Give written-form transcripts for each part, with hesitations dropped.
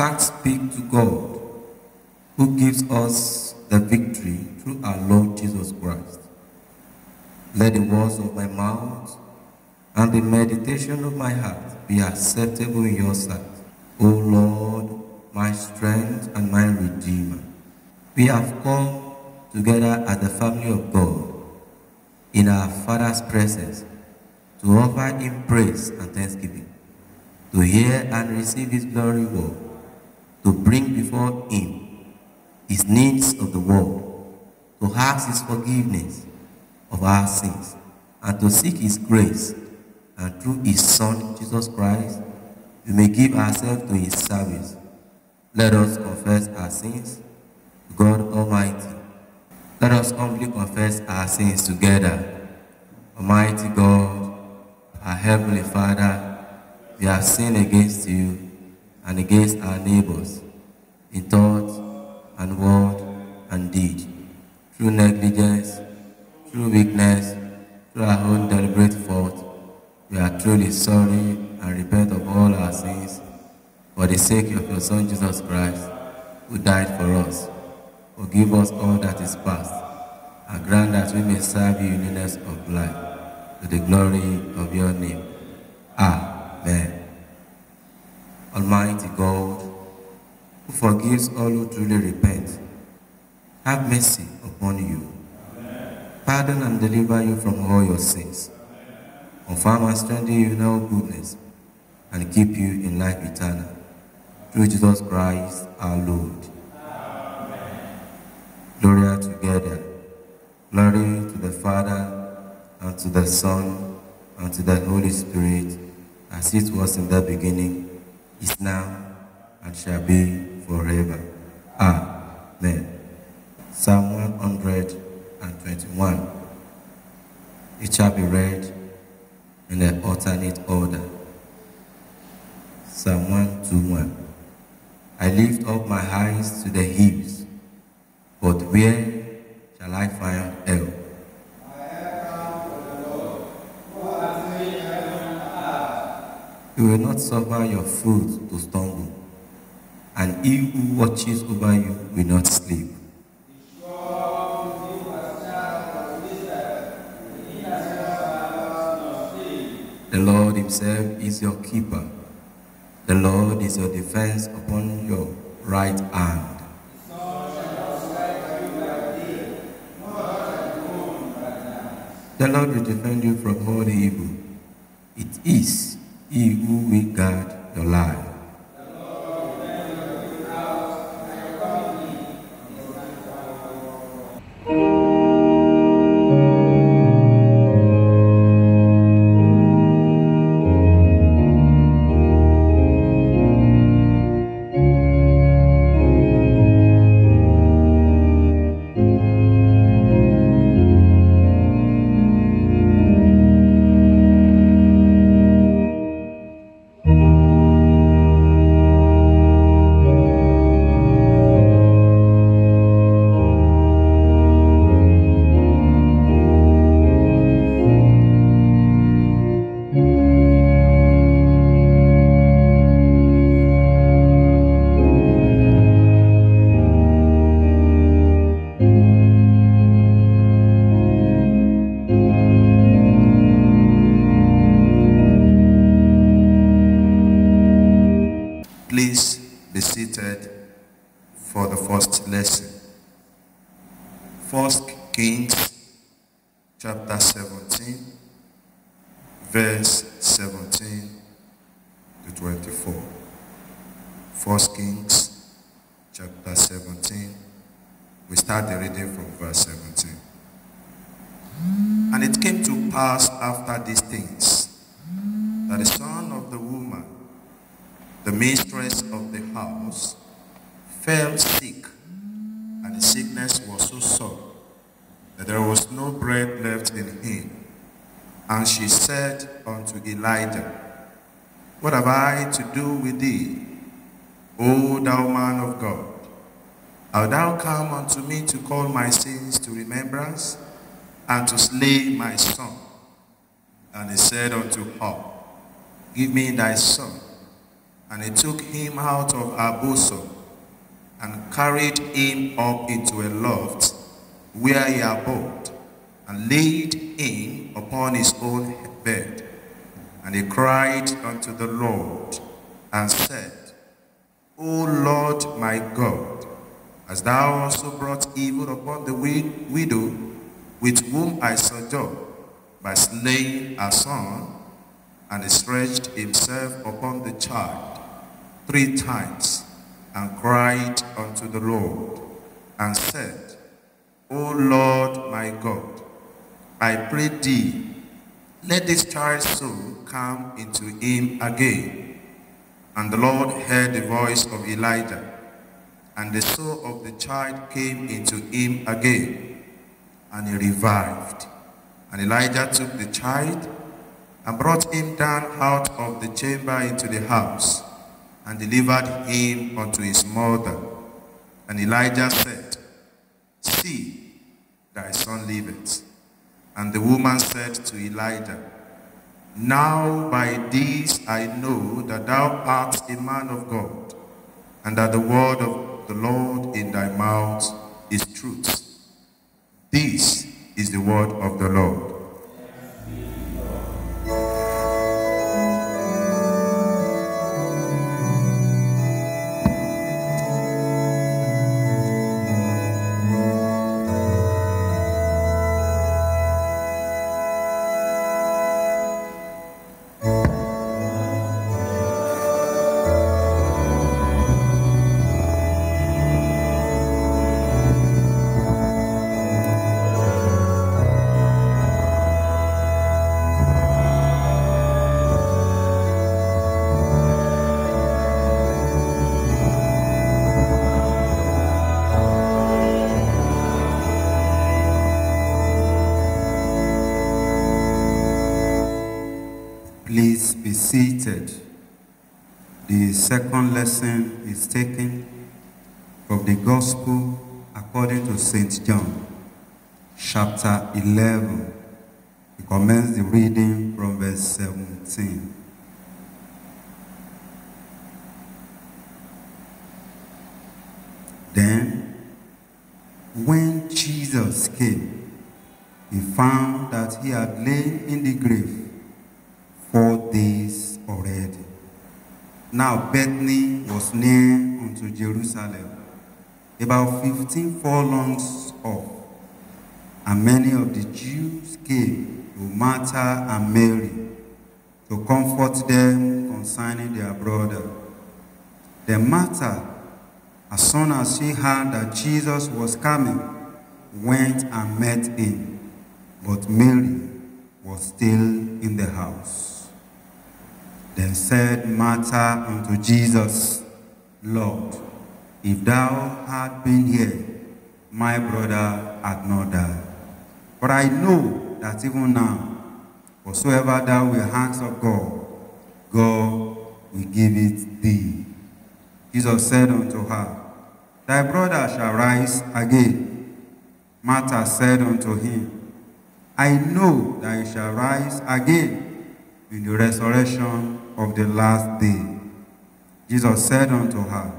Thanks be to God, who gives us the victory through our Lord Jesus Christ. Let the words of my mouth and the meditation of my heart be acceptable in your sight, O Lord, my strength and my Redeemer. We have come together as the family of God in our Father's presence to offer him praise and thanksgiving, to hear and receive his glory word, to bring before him his needs of the world, to ask his forgiveness of our sins, and to seek his grace, and through his Son, Jesus Christ, we may give ourselves to his service. Let us confess our sins to God Almighty. Let us humbly confess our sins together. Almighty God, our Heavenly Father, we have sinned against you and against our neighbors in thought and word and deed, through negligence, through weakness, through our own deliberate fault. We are truly sorry and repent of all our sins for the sake of your Son Jesus Christ, who died for us. Forgive us all that is past, and grant that we may serve you in newness of life, to the glory of your name. Amen. Almighty God, who forgives all who truly repent, have mercy upon you. Amen. Pardon and deliver you from all your sins. Confirm and strengthen you in all goodness, and keep you in life eternal. Through Jesus Christ our Lord. Amen. Glory together. Glory to the Father, and to the Son, and to the Holy Spirit, as it was in the beginning, is now, and shall be forever. Amen. Psalm 121. It shall be read in an alternate order. Psalm 121. I lift up my eyes to the hills, but where shall I find help? He will not suffer your foot to stumble, and he who watches over you will not sleep. The Lord himself is your keeper. The Lord is your defense upon your right hand. The Lord will defend you from all evil. It is he who will guard your life. Please be seated for the first lesson. 1 Kings chapter 17, verse 17 to 24. 1 Kings chapter 17. We start the reading from verse 17. And it came to pass after these things that the son of the woman, the mistress of the house, fell sick, and the sickness was so sore that there was no bread left in him. And she said unto Elijah, What have I to do with thee, O thou man of God? Art thou come unto me to call my sins to remembrance, and to slay my son? And he said unto her, Give me thy son. And he took him out of her bosom, and carried him up into a loft, where he abode, and laid him upon his own bed. And he cried unto the Lord, and said, O Lord my God, hast thou also brought evil upon the widow with whom I sojourn, by slaying her son? And he stretched himself upon the child 3 times, and cried unto the Lord, and said, O Lord my God, I pray thee, let this child's soul come into him again. And the Lord heard the voice of Elijah, and the soul of the child came into him again, and he revived. And Elijah took the child, and brought him down out of the chamber into the house, and delivered him unto his mother. And Elijah said, See, thy son liveth. And the woman said to Elijah, Now by this I know that thou art a man of God, and that the word of the Lord in thy mouth is truth. This is the word of the Lord. Please be seated. The second lesson is taken from the Gospel according to St. John, chapter 11. We commence the reading from verse 17. Then, when Jesus came, he found that he had lain in the grave 4 days already. Now Bethany was near unto Jerusalem, about 15 furlongs off, and many of the Jews came to Martha and Mary to comfort them concerning their brother. Then Martha, as soon as she heard that Jesus was coming, went and met him, but Mary was still in the house. Then said Martha unto Jesus, Lord, if thou had been here, my brother had not died. But I know that even now, whatsoever thou wilt ask of God, God will give it thee. Jesus said unto her, Thy brother shall rise again. Martha said unto him, I know that he shall rise again in the resurrection of the last day. Jesus said unto her,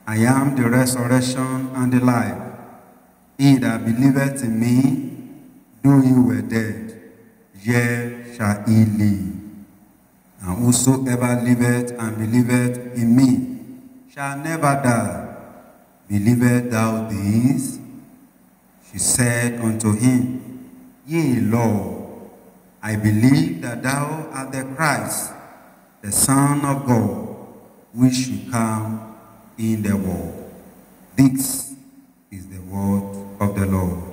I am the resurrection and the life. He that believeth in me, though he were dead, yet shall he live. And whosoever liveth and believeth in me shall never die. Believest thou this? She said unto him, Yea, Lord, I believe that thou art the Christ, the Son of God, which should come in the world. This is the word of the Lord.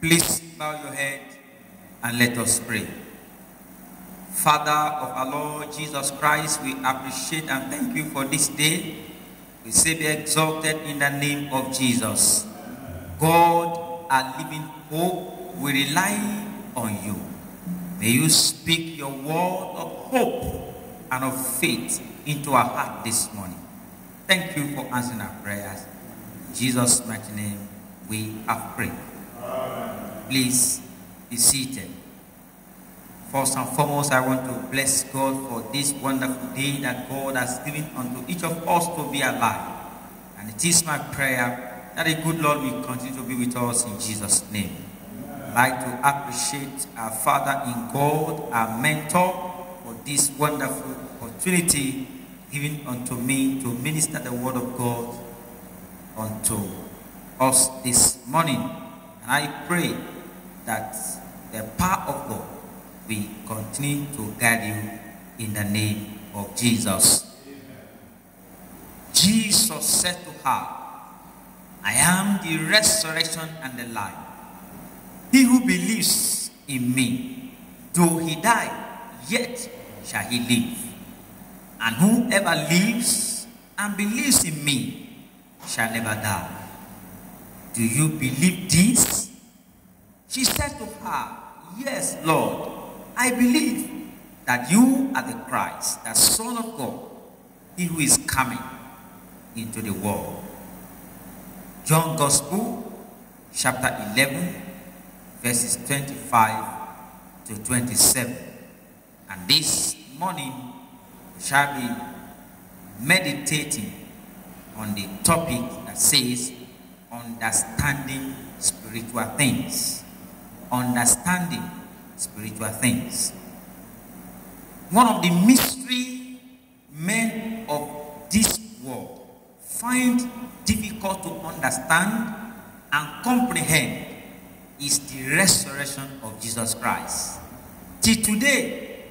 Please bow your head and let us pray. Father of our Lord Jesus Christ, we appreciate and thank you for this day. We say be exalted in the name of Jesus. God, our living hope, we rely on you. May you speak your word of hope and of faith into our heart this morning. Thank you for answering our prayers. In Jesus' mighty name, we have prayed. Please be seated. First and foremost, I want to bless God for this wonderful day that God has given unto each of us to be alive. And it is my prayer that the good Lord will continue to be with us in Jesus' name. I'd like to appreciate our Father in God, our mentor, for this wonderful opportunity given unto me to minister the word of God unto us this morning. And I pray that the power of God will continue to guide you in the name of Jesus. Amen. Jesus said to her, I am the resurrection and the life. He who believes in me, though he die, yet shall he live. And whoever lives and believes in me shall never die. Do you believe this? She said to her, Yes, Lord, I believe that you are the Christ, the Son of God, he who is coming into the world. John Gospel, chapter 11, verses 25 to 27. And this morning, we shall be meditating on the topic that says, understanding spiritual things. Understanding spiritual things. One of the mystery men of this world find difficult to understand and comprehend is the resurrection of Jesus Christ. Till today,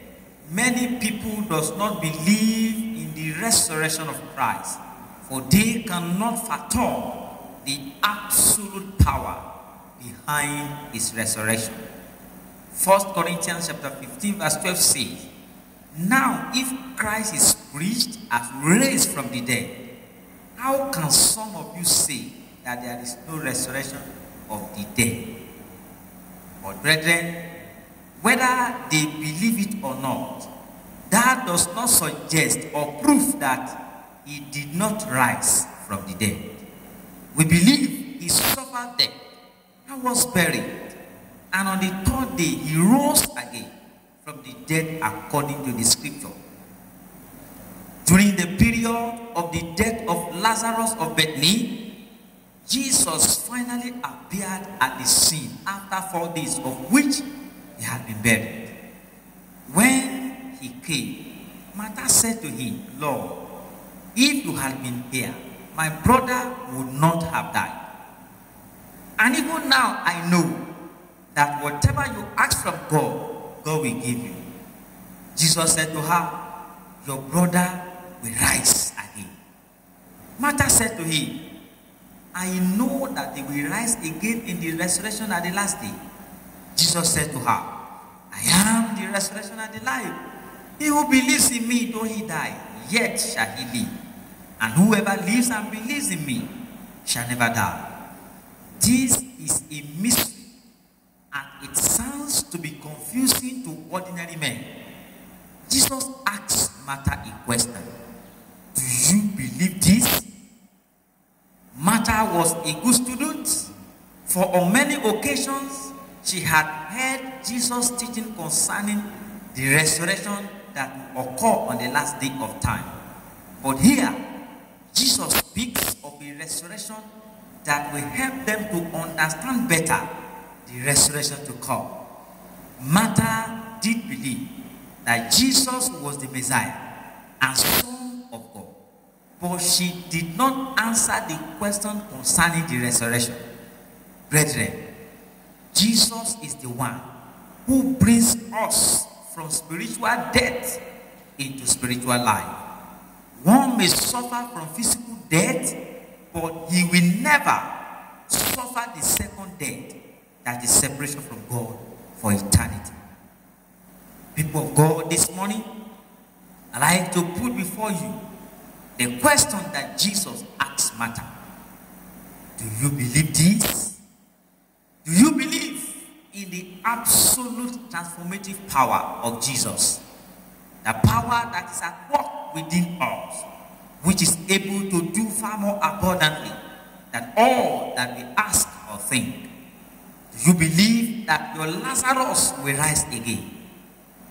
many people does not believe in the resurrection of Christ, for they cannot fathom the absolute power behind his resurrection. 1 Corinthians chapter 15 verse 12 says, Now if Christ is preached as raised from the dead, how can some of you say that there is no resurrection of the dead? But brethren, whether they believe it or not, that does not suggest or prove that he did not rise from the dead. We believe he suffered death and was buried, and on the third day he rose again from the dead according to the scripture. During the period of the death of Lazarus of Bethany, Jesus finally appeared at the scene after 4 days of which he had been buried. When he came, Martha said to him, Lord, if you had been here, my brother would not have died. And even now I know that whatever you ask from God, God will give you. Jesus said to her, your brother will rise again. Martha said to him, I know that he will rise again in the resurrection at the last day. Jesus said to her, I am the resurrection and the life. He who believes in me, though he die, yet shall he live. And whoever lives and believes in me shall never die. This is a mystery, and it sounds to be confusing to ordinary men. Jesus asked Martha a question. Do you believe this? Martha was a good student, for on many occasions she had heard Jesus teaching concerning the resurrection that will occur on the last day of time. But here, Jesus speaks of a resurrection that will help them to understand better the resurrection to come. Martha did believe that Jesus was the Messiah and Son of God, but she did not answer the question concerning the resurrection. Brethren, Jesus is the one who brings us from spiritual death into spiritual life. One may suffer from physical death, but he will never suffer the second death. that is separation from God for eternity. People of God, this morning, I'd like to put before you the question that Jesus asked Martha. Do you believe this? Do you believe in the absolute transformative power of Jesus? The power that is at work within us, which is able to do far more abundantly than all that we ask or think. Do you believe that your Lazarus will rise again?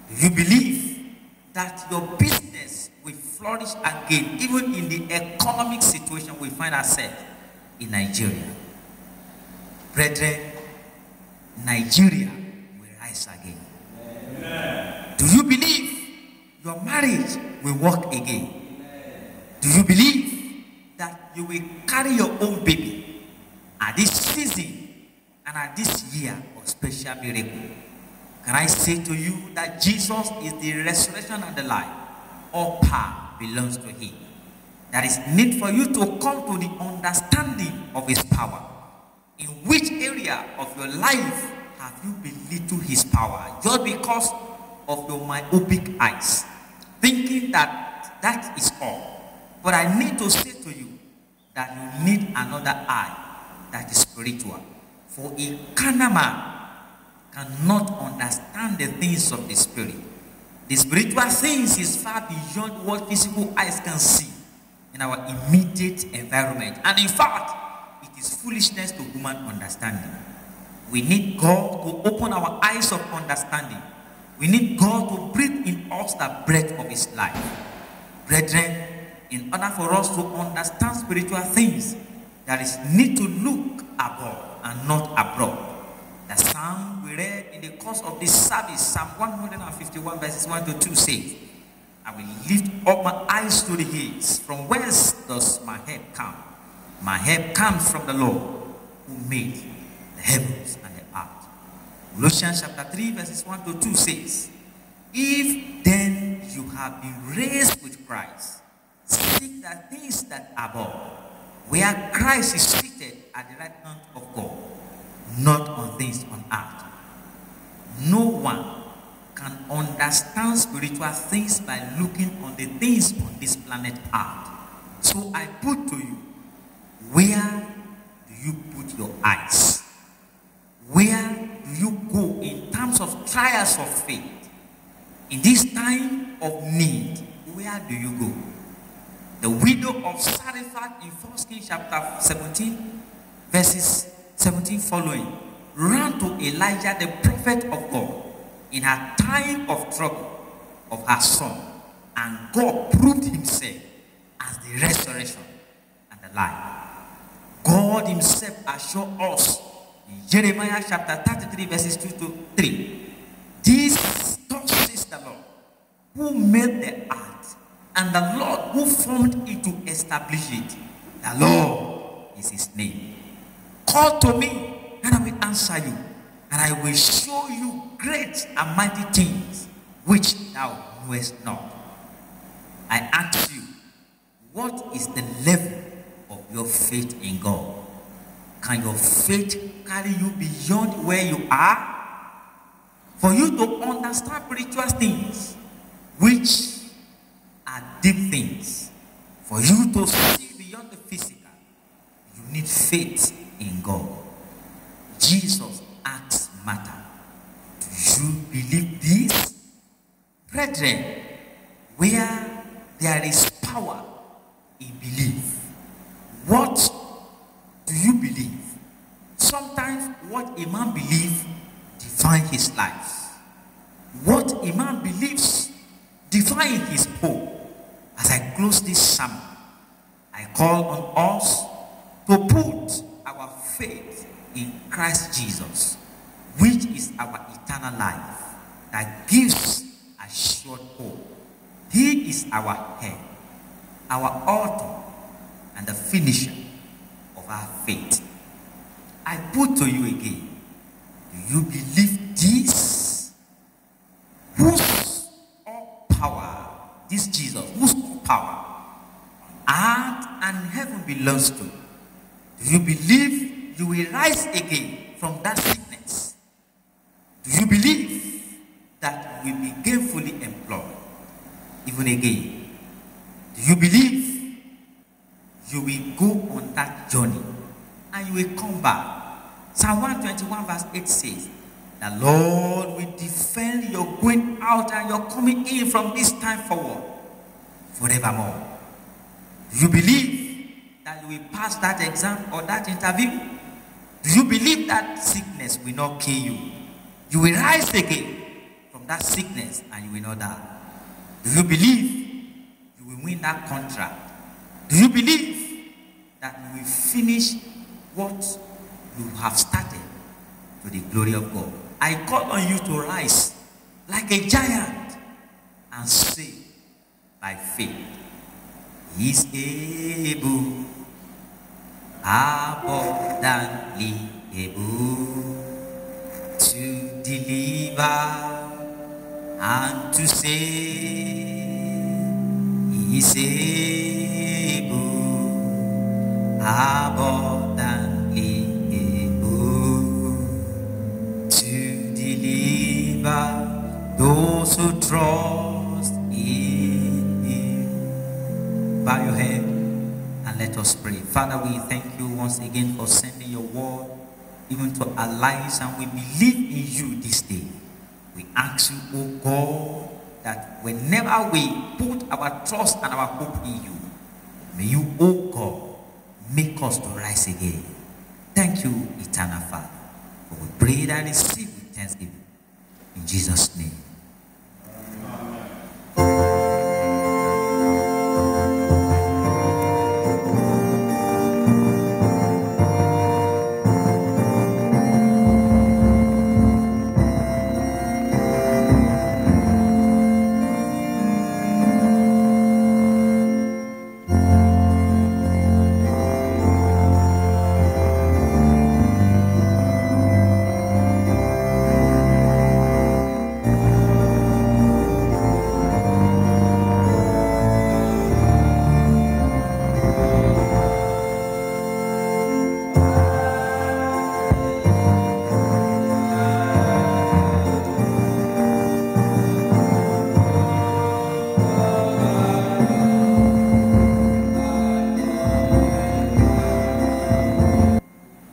Do you believe that your business will flourish again, even in the economic situation we find ourselves in Nigeria? Brethren, Nigeria will rise again. Amen. Do you believe your marriage will work again? Do you believe that you will carry your own baby at this season and at this year of special miracle? Can I say to you that Jesus is the resurrection and the life? All power belongs to him. There is need for you to come to the understanding of his power. In which area of your life have you belittled his power just because of your myopic eyes, thinking that that is all? But I need to say to you that you need another eye that is spiritual. For a carnal man cannot understand the things of the spirit. The spiritual things is far beyond what physical eyes can see in our immediate environment. And in fact, it is foolishness to human understanding. We need God to open our eyes of understanding. We need God to breathe in us the breath of his life. Brethren, in order for us to understand spiritual things, there is need to look above and not abroad. The psalm we read in the course of this service, Psalm 151 verses 1 to 2 says, I will lift up my eyes to the hills. From whence does my help come? My help comes from the Lord who made the heavens and the earth. Colossians chapter 3 verses 1 to 2 says, if then you have been raised with Christ, seek the things that are above, where Christ is seated at the right hand of God, not on things on earth. No one can understand spiritual things by looking on the things on this planet earth. So I put to you, where do you put your eyes? Where do you go in terms of trials of faith? In this time of need, where do you go? The widow of Zarephath in 1 Kings chapter 17, verses 17 following, ran to Elijah, the prophet of God, in her time of trouble of her son. And God proved himself as the resurrection and the life. God himself assured us in Jeremiah chapter 33, verses 2 to 3. This thus says the Lord, who made the earth, and the Lord who formed it to establish it. The Lord is his name. Call to me, and I will answer you, and I will show you great and mighty things which thou knowest not. I ask you, what is the level of your faith in God? Can your faith carry you beyond where you are? For you to understand spiritual things, which are deep things, for you to see beyond the physical, you need faith in God. Jesus asked Martha, do you believe this? Brethren, where there is power in belief, what do you believe? Sometimes what a man believes defines his life. What a man believes defines his hope. As I close this sermon, I call on us to put our faith in Christ Jesus, which is our eternal life that gives assured hope. He is our head, our author, and the finisher of our faith. I put to you again, do you believe this? Whose all power, this Jesus, whose all power on earth and heaven belongs to? Do you believe you will rise again from that sickness? heaven again? Do you believe you will go on that journey and you will come back? Psalm 121 verse 8 says, the Lord will defend your going out and your coming in from this time forward forevermore. Do you believe that you will pass that exam or that interview? Do you believe that sickness will not kill you? You will rise again from that sickness and you will not die. Do you believe you will win that contract? Do you believe that you will finish what you have started to the glory of God? I call on you to rise like a giant and say by faith, He is able, abundantly able to deliver and to save. He is able, abundantly able to deliver those who trust in Him. Bow your head and let us pray. Father, we thank you once again for sending your word even to our lives, and we believe in you this day. We ask you, oh God, that whenever we put our trust and our hope in you, may you, oh God, make us to rise again. Thank you, eternal Father, for we pray and receive with thanksgiving. In Jesus' name.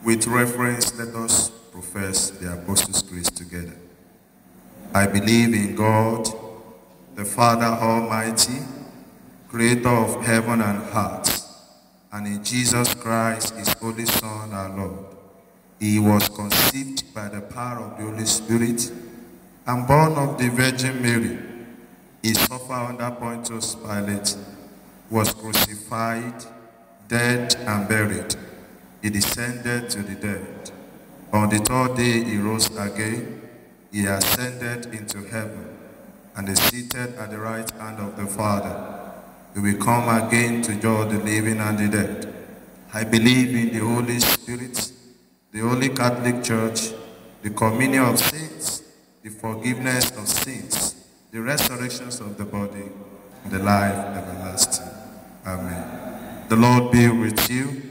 With reverence, let us profess the Apostles' Creed together. I believe in God, the Father Almighty, creator of heaven and earth, and in Jesus Christ, his only Son, our Lord. He was conceived by the power of the Holy Spirit and born of the Virgin Mary. He suffered under Pontius Pilate, was crucified, dead, and buried. He descended to the dead. On the third day he rose again. He ascended into heaven and is seated at the right hand of the Father. He will come again to judge the living and the dead. I believe in the Holy Spirit, the Holy Catholic Church, the communion of saints, the forgiveness of sins, the resurrections of the body, and the life everlasting. Amen. The Lord be with you.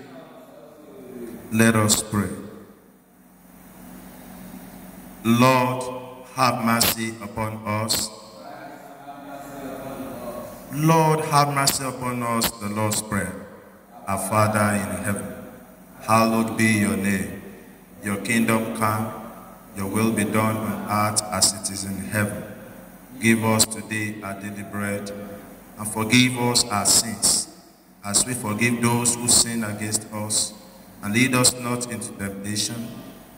Let us pray. Lord, have mercy upon us. Lord, have mercy upon us. The Lord's Prayer. Our Father in heaven, hallowed be your name. Your kingdom come, your will be done on earth as it is in heaven. Give us today our daily bread, and forgive us our sins, as we forgive those who sin against us. And lead us not into temptation,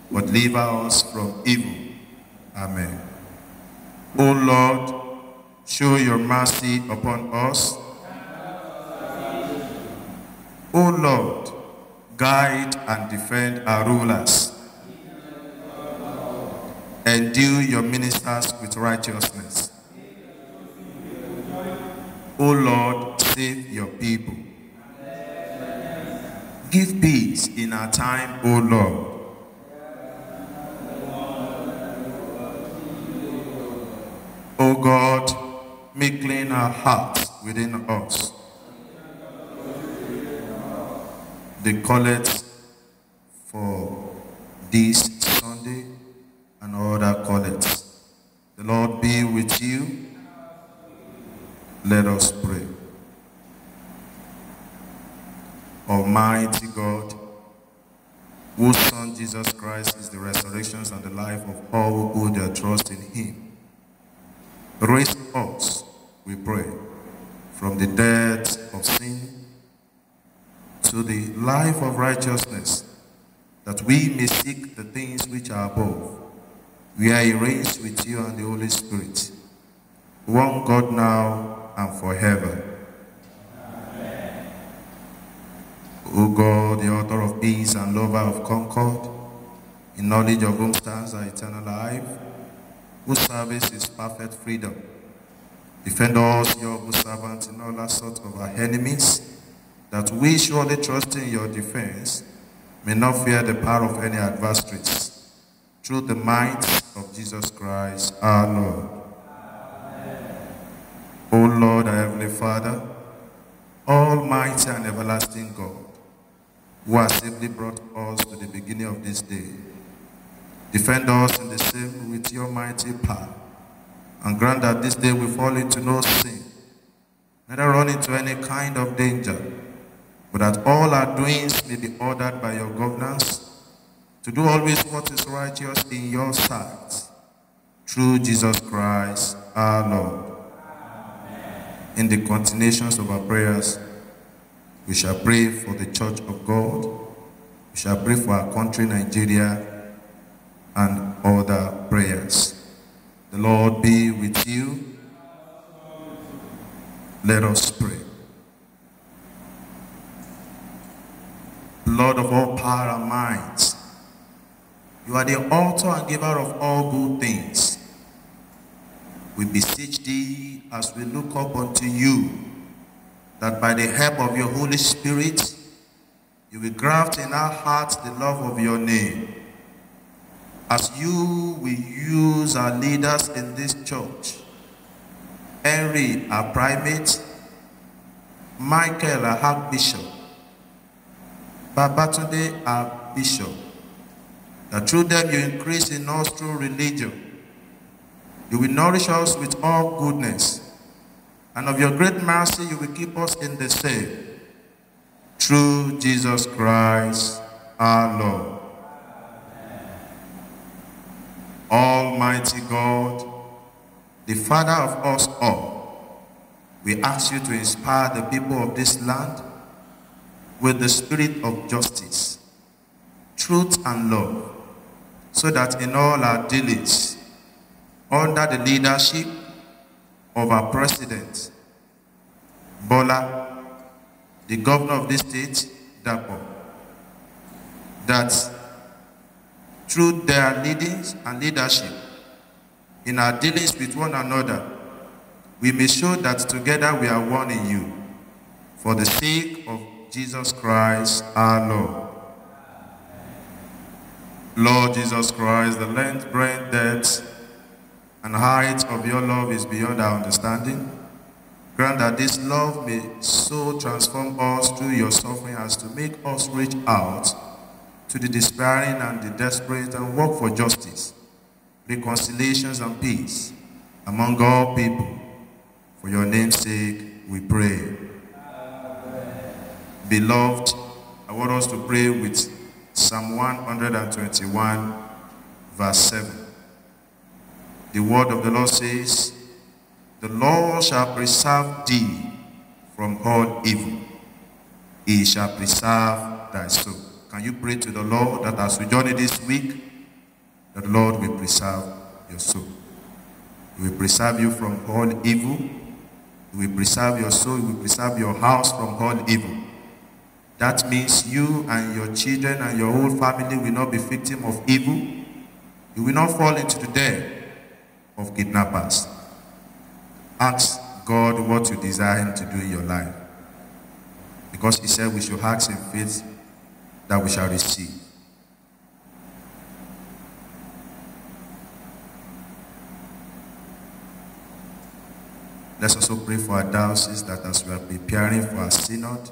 but deliver us from evil. Amen. O Lord, show your mercy upon us. O Lord, guide and defend our rulers. Endue your ministers with righteousness. O Lord, save your people. Give peace in our time, O Lord. O God, make clean our hearts within us. The collect for this Sunday and other collects. The Lord be with you. Let us pray. Almighty God, whose Son Jesus Christ is the resurrection and the life of all who put their trust in him, raise us, we pray, from the death of sin to the life of righteousness, that we may seek the things which are above, where he reigns with you and the Holy Spirit, one God now and forever. Amen. O God, the author of peace and lover of concord, in knowledge of whom stands our eternal life, whose service is perfect freedom, defend us, your good servants, in all assaults of our enemies, that we, surely trusting in your defense, may not fear the power of any adversaries, through the might of Jesus Christ our Lord. Amen. O Lord, our Heavenly Father, Almighty and everlasting God, who has safely brought us to the beginning of this day, defend us in the same with your mighty power, and grant that this day we fall into no sin, neither run into any kind of danger, but that all our doings may be ordered by your governance, to do always what is righteous in your sight, through Jesus Christ our Lord. Amen. In the continuations of our prayers, we shall pray for the Church of God, we shall pray for our country, Nigeria, and other prayers. The Lord be with you. Let us pray. Lord of all power and might, you are the author and giver of all good things. We beseech thee as we look up unto you, that by the help of your Holy Spirit, you will graft in our hearts the love of your name. As you will use our leaders in this church, Henry, our primate, Michael, our archbishop, Babatunde, our bishop, that through them you increase in us through religion. You will nourish us with all goodness, and of your great mercy you will keep us in the same. Through Jesus Christ our Lord. Almighty God, the Father of us all, we ask you to inspire the people of this land with the spirit of justice, truth, and love, so that in all our dealings, under the leadership of our President, Bola, the governor of this state, Dapo, that through their leadings and leadership, in our dealings with one another, we may show that together we are one in you, for the sake of Jesus Christ our Lord. Lord Jesus Christ, the length, breadth, depth, and height of your love is beyond our understanding. Grant that this love may so transform us through your suffering as to make us reach out to the despairing and the desperate and work for justice, reconciliations, and peace among all people. For your name's sake, we pray. Amen. Beloved, I want us to pray with Psalm 121, verse 7. The word of the Lord says, "The Lord shall preserve thee from all evil. He shall preserve thy soul." Can you pray to the Lord that as we journey this week, that the Lord will preserve your soul? He will preserve you from all evil. He will preserve your soul. He will preserve your house from all evil. That means you and your children and your whole family will not be victim of evil. You will not fall into the debt of kidnappers. Ask God what you desire him to do in your life, because he said we should ask in faith that we shall receive. Let's also pray for our diocese, that as we are preparing for our synod,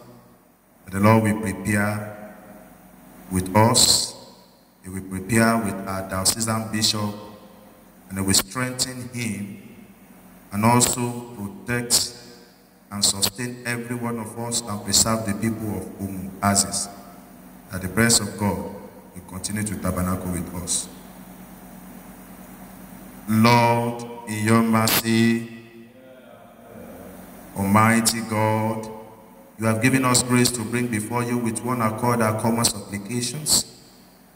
that the Lord will prepare with us. He will prepare with our diocesan bishop, and he will strengthen him and also protect and sustain every one of us and preserve the people of Oasis. That the presence of God will continue to tabernacle with us. Lord, in your mercy, Almighty God, you have given us grace to bring before you with one accord our common supplications.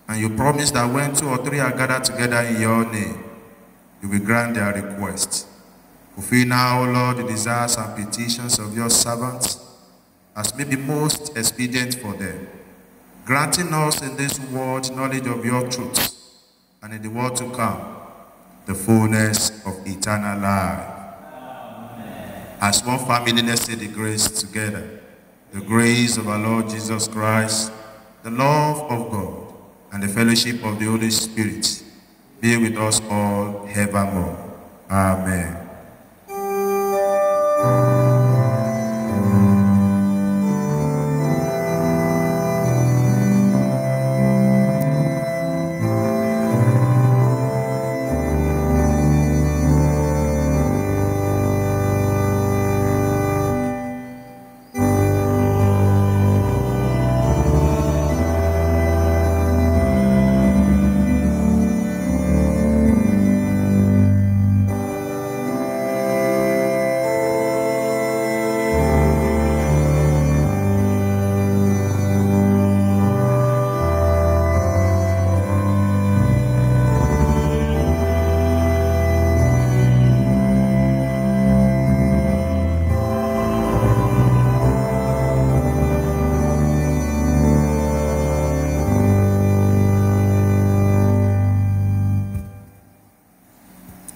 And you promise that when 2 or 3 are gathered together in your name, you will grant their requests. Fulfill now, O Lord, the desires and petitions of your servants, as may be most expedient for them, granting us in this world knowledge of your truths, and in the world to come, the fullness of eternal life. Amen. As one family, let's say the grace together. The grace of our Lord Jesus Christ, the love of God, and the fellowship of the Holy Spirit be with us all evermore. Amen.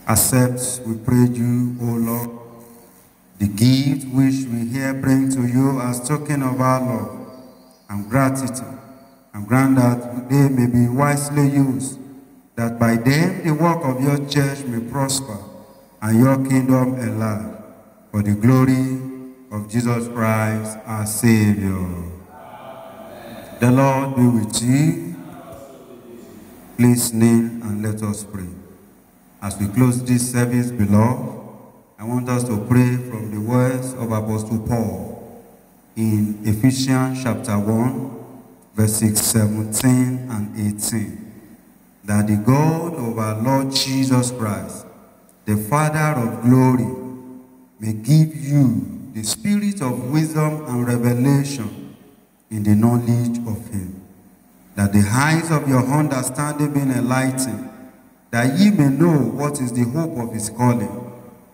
Accept, we pray you, O Lord, the gift which we here bring to you as token of our love and gratitude, and grant that they may be wisely used, that by them the work of your church may prosper and your kingdom enlarge, for the glory of Jesus Christ, our Savior. Amen. The Lord be with you. Please kneel and let us pray. As we close this service, beloved, I want us to pray from the words of Apostle Paul in Ephesians chapter 1, verses 17 and 18. That the God of our Lord Jesus Christ, the Father of glory, may give you the spirit of wisdom and revelation in the knowledge of him. That the eyes of your understanding be enlightened, that ye may know what is the hope of his calling,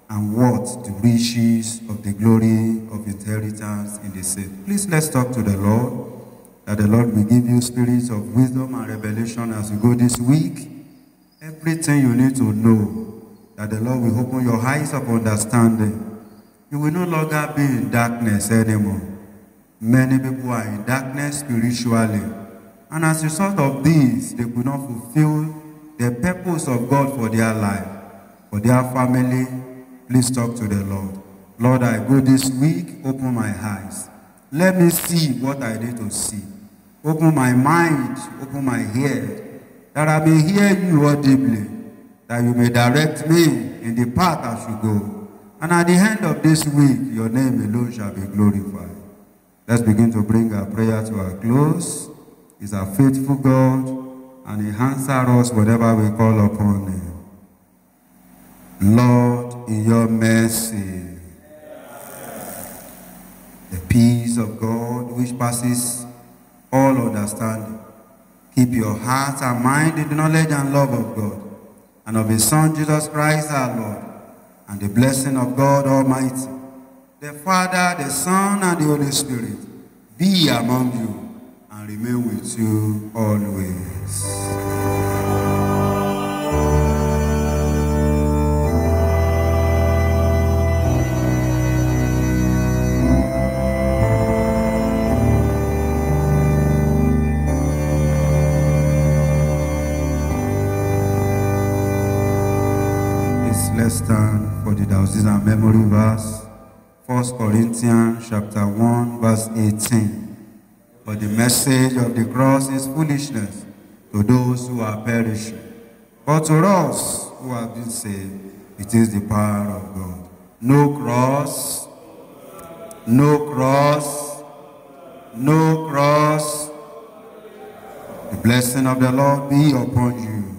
and what the riches of the glory of inheritance in the saints. Please let's talk to the Lord, that the Lord will give you spirits of wisdom and revelation as you go this week. Everything you need to know, that the Lord will open your eyes of understanding. You will no longer be in darkness anymore. Many people are in darkness spiritually, and as a result of this, they could not fulfill the purpose of God for their life, for their family. Please talk to the Lord. Lord, I go this week, open my eyes. Let me see what I need to see. Open my mind, open my ear, that I may hear you audibly, that you may direct me in the path I should go. And at the end of this week, your name alone shall be glorified. Let's begin to bring our prayer to a close. He's a faithful God, and he answers us whenever we call upon him. Lord, in your mercy, the peace of God, which passes all understanding, keep your heart and mind in the knowledge and love of God, and of his Son, Jesus Christ our Lord, and the blessing of God Almighty, the Father, the Son, and the Holy Spirit, be among you and remain with you always. Let's stand for the diocesan memory verse, 1 Corinthians chapter 1, verse 18. For the message of the cross is foolishness to those who are perishing, but to us who have been saved, it is the power of God. No cross, No cross. No cross. The blessing of the Lord be upon you.